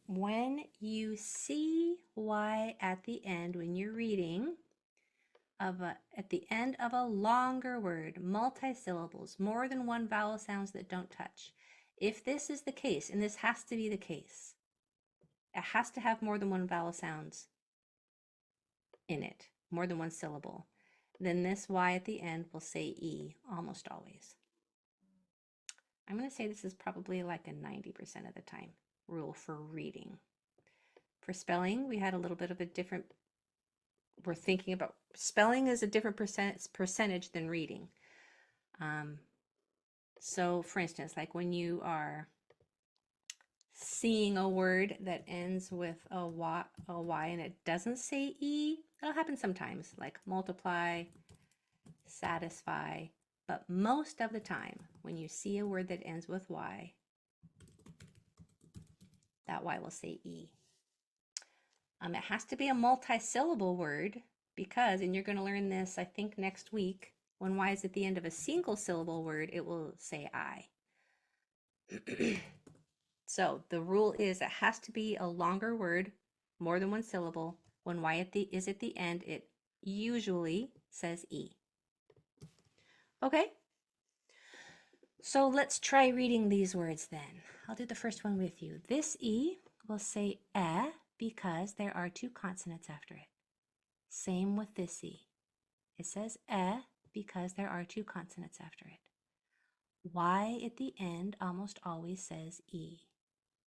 when you see Y at the end, when you're reading at the end of a longer word, multi-syllables, more than one vowel sounds that don't touch. If this is the case, and this has to be the case, it has to have more than one vowel sounds in it, more than one syllable, then this Y at the end will say E almost always. I'm going to say this is probably like a 90% of the time rule for reading. For spelling, we had a little bit of a different, we're thinking about spelling is a different percentage than reading. So for instance, like when you are seeing a word that ends with a y and it doesn't say E, that'll happen sometimes, like multiply, satisfy, but most of the time when you see a word that ends with Y, that Y will say E. It has to be a multi-syllable word because, and you're going to learn this, I think, next week, when Y is at the end of a single syllable word, it will say I. So the rule is it has to be a longer word, more than one syllable. When Y is at the end, it usually says E. Okay? So let's try reading these words then. I'll do the first one with you. This E will say because there are two consonants after it. Same with this E. It says because there are two consonants after it. Y at the end almost always says E.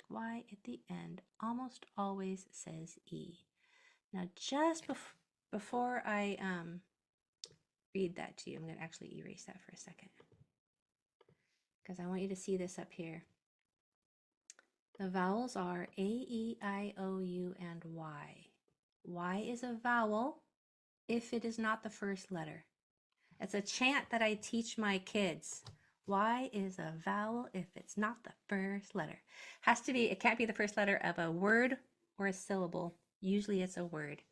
Y at the end almost always says E. Now just before I read that to you, I'm going to actually erase that for a second because I want you to see this up here. The vowels are A, E, I, O, U, and Y. Y is a vowel if it is not the first letter. It's a chant that I teach my kids. Y is a vowel if it's not the first letter. Has to be, it can't be the first letter of a word or a syllable. Usually it's a word.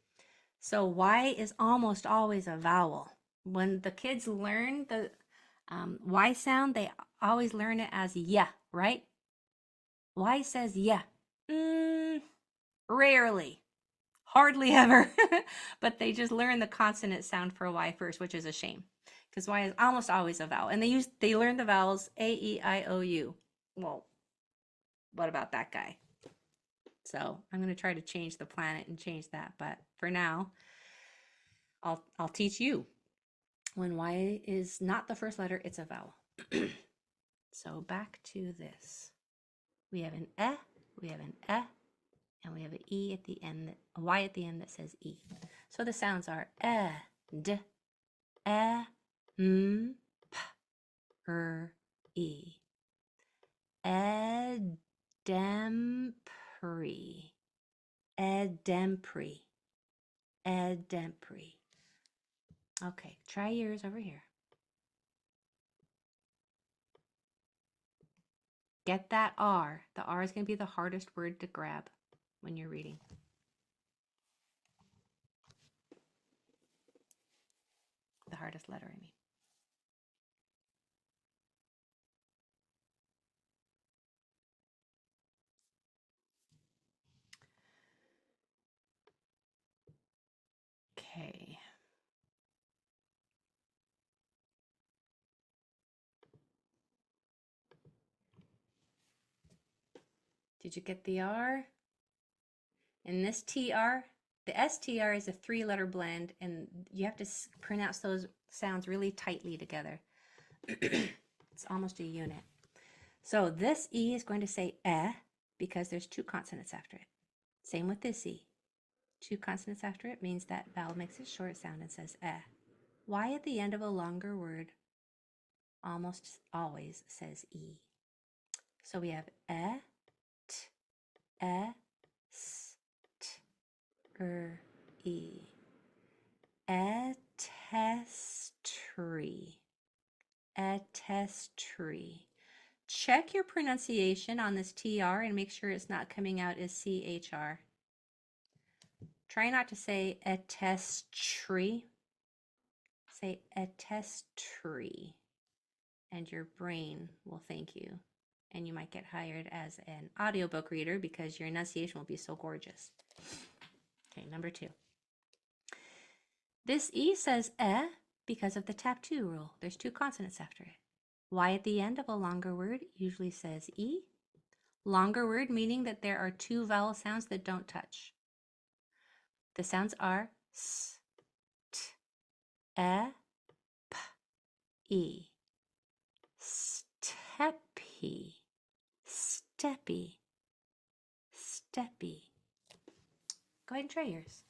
So Y is almost always a vowel. When the kids learn the Y sound, they always learn it as yeah, right? Y says yeah. Rarely. Hardly ever. But they just learn the consonant sound for Y first, which is a shame. Because Y is almost always a vowel. And they learn the vowels A, E, I, O, U. Well, what about that guy? So I'm going to try to change the planet and change that. But for now, I'll teach you. When Y is not the first letter, it's a vowel. So back to this. We have an we have an and we have an E at the end, a Y at the end that says E. So the sounds are d, m, p, E. Edempry, edempry, edempry. Okay, try yours over here. Get that R. The R is going to be the hardest word to grab when you're reading. The hardest letter, I mean. Okay. Did you get the R? And this TR, the STR is a three-letter blend, and you have to pronounce those sounds really tightly together. It's almost a unit. So this E is going to say because there's two consonants after it. Same with this E. Two consonants after it means that vowel makes a short sound and says Y at the end of a longer word almost always says E. So we have t, s, t, E. Attestry. Attestry. Check your pronunciation on this TR and make sure it's not coming out as CHR. Try not to say attestry. Say attestry, and your brain will thank you. And you might get hired as an audiobook reader because your enunciation will be so gorgeous. Okay, number 2. This E says because of the tap 2 rule. There's 2 consonants after it. Y at the end of a longer word usually says E. Longer word meaning that there are 2 vowel sounds that don't touch. The sounds are S, T, P, E. Steppy, steppy, steppy. Go ahead and try yours.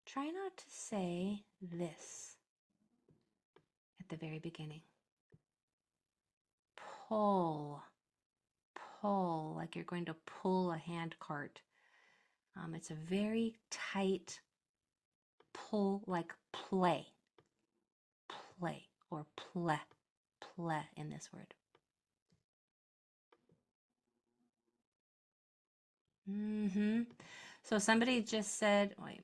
Try not to say this at the very beginning. Pull, pull, like you're going to pull a hand cart. It's a very tight pull, like play, play, or ple, ple in this word. So somebody just said, wait.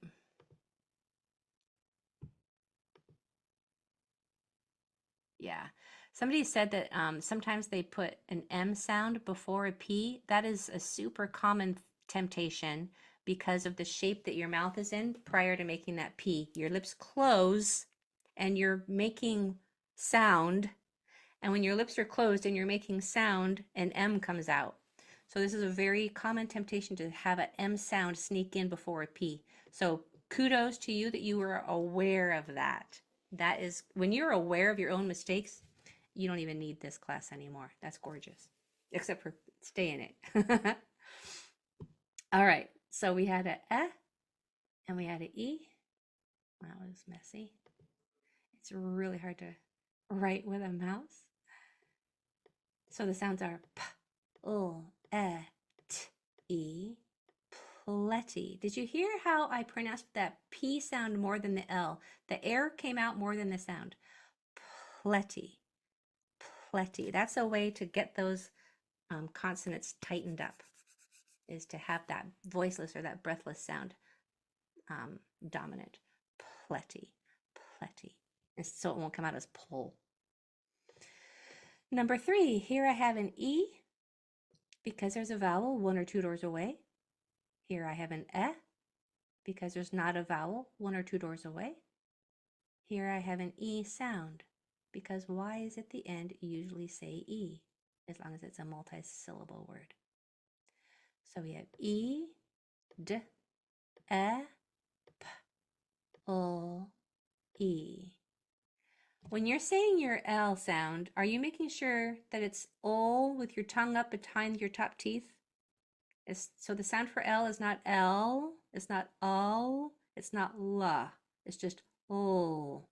Yeah. Somebody said that sometimes they put an M sound before a P. That is a super common temptation because of the shape that your mouth is in prior to making that P. Your lips close and you're making sound. And when your lips are closed and you're making sound, an M comes out. So this is a very common temptation to have an M sound sneak in before a P. So kudos to you that you were aware of that. That is, when you're aware of your own mistakes, you don't even need this class anymore. That's gorgeous, except for stay in it. All right, so we had a and we had an E. That was messy. It's really hard to write with a mouse. So the sounds are p, t, e, pletty. Did you hear how I pronounced that P sound more than the L? The air came out more than the sound. Pletty, pletty. That's a way to get those consonants tightened up, is to have that voiceless or that breathless sound dominant. Pletty, pletty. And so it won't come out as pull. Number 3, here I have an E because there's a vowel 1 or 2 doors away. Here I have an because there's not a vowel 1 or 2 doors away. Here I have an E sound because Y's at the end usually say E, as long as it's a multi-syllable word. So we have E, D, P, L, E. When you're saying your L sound, are you making sure that it's O with your tongue up behind your top teeth? So the sound for L is not L, it's not O, it's not L. It's just O.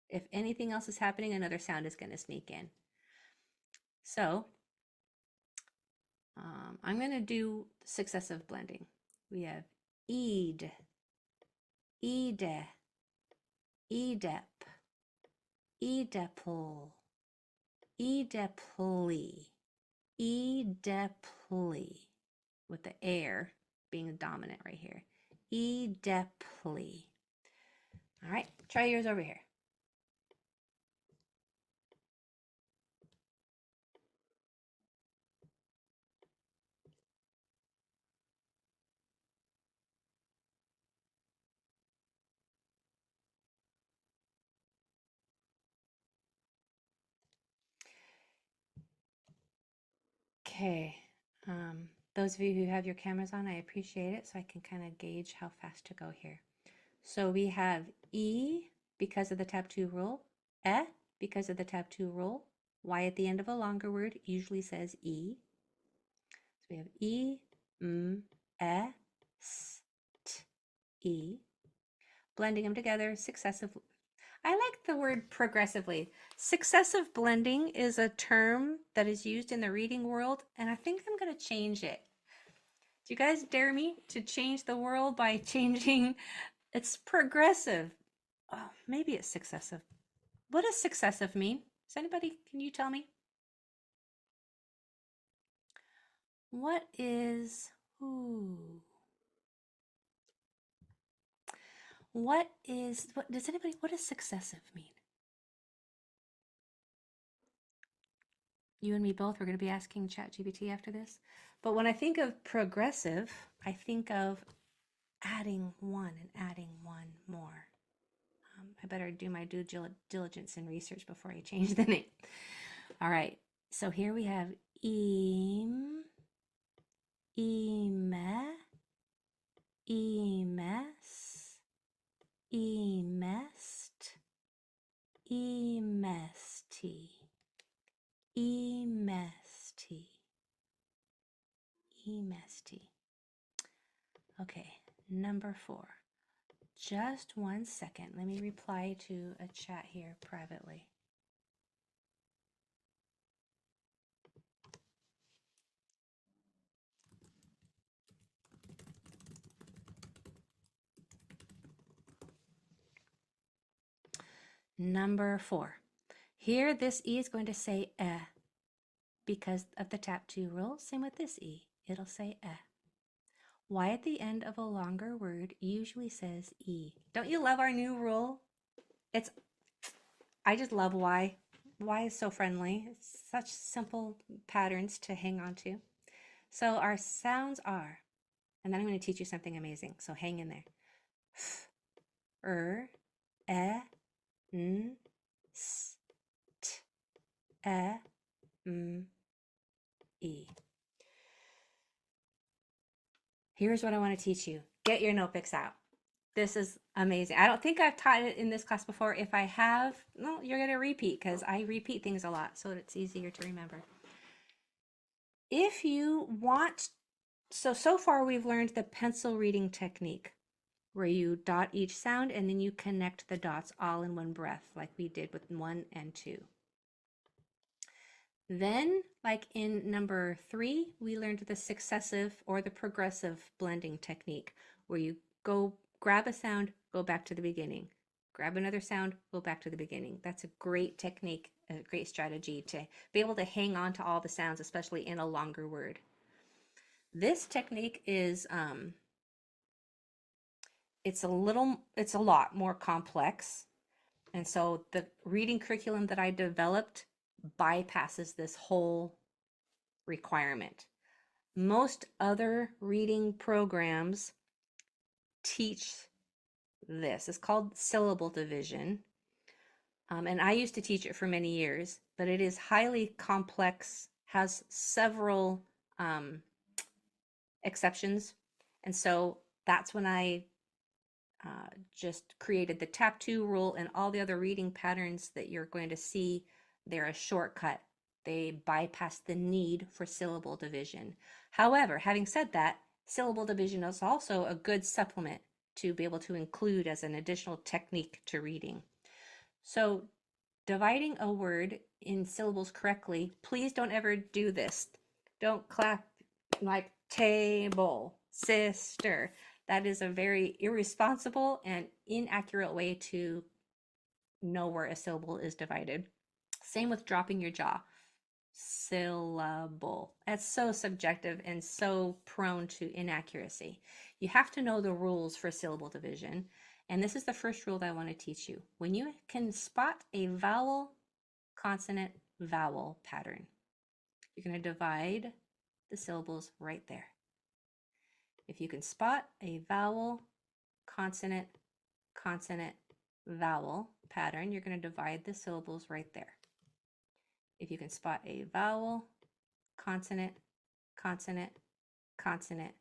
If anything else is happening, another sound is going to sneak in. So I'm going to do successive blending. We have eed, ede, edep, edepl, edeply, edeply, with the air being dominant right here. Edeply. All right, try yours over here. Okay, those of you who have your cameras on, I appreciate it, so I can kind of gauge how fast to go here. So we have E because of the tap 2 rule, because of the tap 2 rule, Y at the end of a longer word usually says E. So we have E, S, T, E. Blending them together successively. I like the word progressively. Successive blending is a term that is used in the reading world, and I think I'm going to change it. Do you guys dare me to change the world by changing? It's progressive. Oh, maybe it's successive. What does successive mean? Does anybody, can you tell me? What is, ooh, what does successive mean? You and me both, we're going to be asking ChatGPT after this. But when I think of progressive, I think of adding one and adding one more. I better do my due diligence and research before I change the name. All right, so here we have eme, emes, emest, emesti, emesti, emesti. Okay, number 4. Just 1 second. Let me reply to a chat here privately. Number 4. Here, this E is going to say eh because of the tap 2 rule. Same with this E. It'll say eh. Y at the end of a longer word usually says E. Don't you love our new rule? I just love Y. Y is so friendly. It's such simple patterns to hang on to. So our sounds are, and then I'm going to teach you something amazing. So hang in there. F, e, n, s, t, e, m, e. Here's what I want to teach you. Get your notebooks out. This is amazing. I don't think I've taught it in this class before. If I have, well, you're going to repeat because I repeat things a lot, so it's easier to remember. If you want, so far we've learned the pencil reading technique where you dot each sound and then you connect the dots all in one breath like we did with 1 and 2. Then, like in number 3, we learned the successive or the progressive blending technique where you go grab a sound, go back to the beginning. Grab another sound, go back to the beginning. That's a great technique, a great strategy to be able to hang on to all the sounds, especially in a longer word. This technique is, it's a lot more complex. And so the reading curriculum that I developed bypasses this whole requirement. Most other reading programs teach this. It's called syllable division. And I used to teach it for many years, but it is highly complex, has several exceptions. And so that's when I just created the tap 2 rule, and all the other reading patterns that you're going to see, they're a shortcut. They bypass the need for syllable division. However, having said that, syllable division is also a good supplement to be able to include as an additional technique to reading. So dividing a word in syllables correctly, please don't ever do this. Don't clap like table, sister. That is a very irresponsible and inaccurate way to know where a syllable is divided. Same with dropping your jaw. Syllable. That's so subjective and so prone to inaccuracy. You have to know the rules for syllable division. And this is the first rule that I want to teach you. When you can spot a vowel, consonant, vowel pattern, you're going to divide the syllables right there. If you can spot a vowel, consonant, consonant, vowel pattern, you're going to divide the syllables right there. If you can spot a vowel, consonant, consonant, consonant,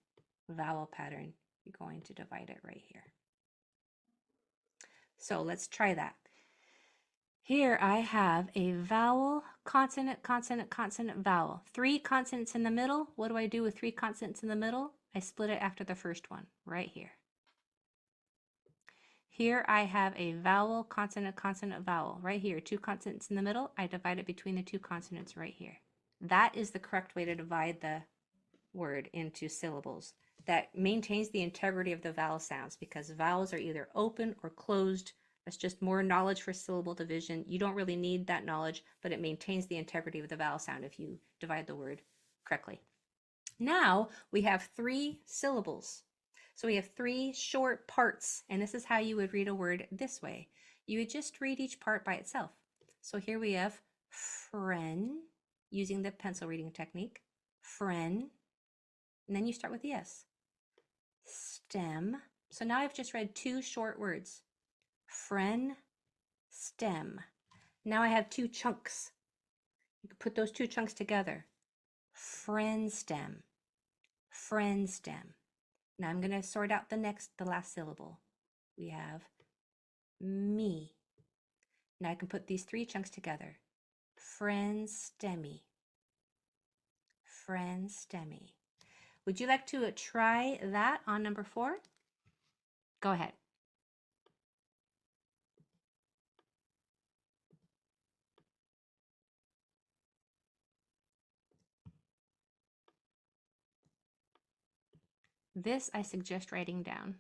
vowel pattern, you're going to divide it right here. So let's try that. Here I have a vowel, consonant, consonant, consonant, vowel. 3 consonants in the middle. What do I do with 3 consonants in the middle? I split it after the first one, right here. Here I have a vowel, consonant, consonant, vowel. Right here, 2 consonants in the middle. I divide it between the 2 consonants right here. That is the correct way to divide the word into syllables. That maintains the integrity of the vowel sounds because vowels are either open or closed. That's just more knowledge for syllable division. You don't really need that knowledge, but it maintains the integrity of the vowel sound if you divide the word correctly. Now we have 3 syllables. So we have three short parts, and this is how you would read a word this way. You would just read each part by itself. So here we have friend, using the pencil reading technique, friend, and then you start with the S. Stem. So now I've just read two short words, friend, stem. Now I have two chunks. You can put those two chunks together. Friend stem, friend stem. Now I'm going to sort out the last syllable. We have me. Now I can put these three chunks together. Friend stemmy, friend stemmy. Would you like to try that on number 4? Go ahead. This I suggest writing down.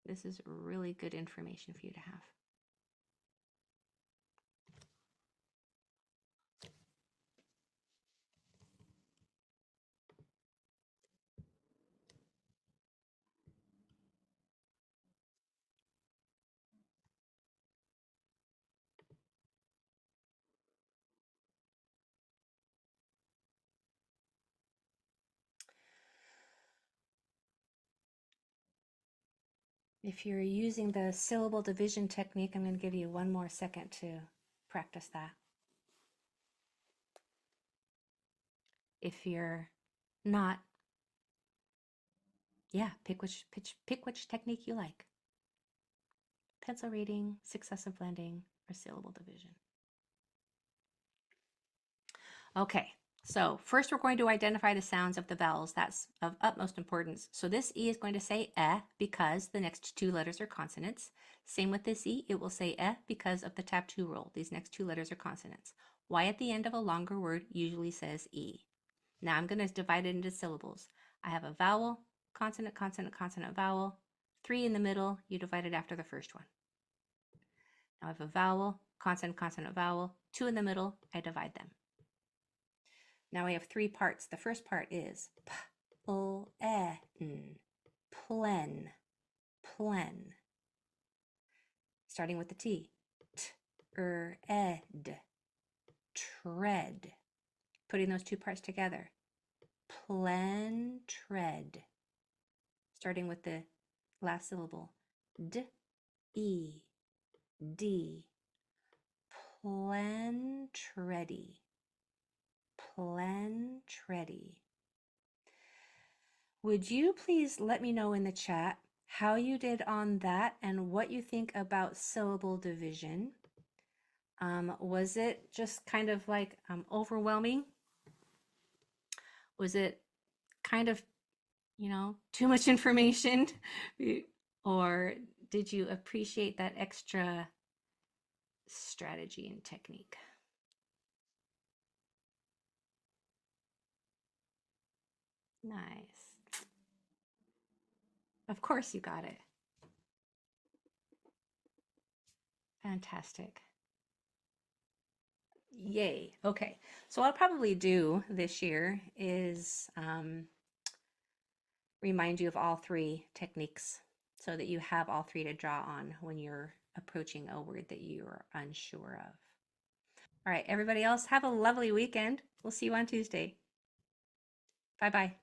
This is really good information for you to have. If you're using the syllable division technique, I'm going to give you one more second to practice that. If you're not, yeah, pick which technique you like. Pencil reading, successive blending, or syllable division. Okay, so first we're going to identify the sounds of the vowels. That's of utmost importance. So this E is going to say eh because the next two letters are consonants. Same with this E, it will say eh because of the tap 2 rule. These next two letters are consonants. Y at the end of a longer word usually says E. Now I'm going to divide it into syllables. I have a vowel, consonant, consonant, consonant, vowel. 3 in the middle, you divide it after the first one. Now I have a vowel, consonant, consonant, vowel. 2 in the middle, I divide them. Now we have 3 parts. The first part is p-l-e-n, plen, plen. Starting with the T, t-er-ed, tread. Putting those 2 parts together, plen, tread. Starting with the last syllable, d-e, d, plentready, plentready. Would you please let me know in the chat how you did on that and what you think about syllable division? Was it just kind of like overwhelming? Was it kind of, you know, too much information? Or did you appreciate that extra strategy and technique? Nice. Of course you got it. Fantastic. Yay. Okay. So what I'll probably do this year is remind you of all 3 techniques so that you have all 3 to draw on when you're approaching a word that you're unsure of. All right, everybody else, have a lovely weekend. We'll see you on Tuesday. Bye-bye.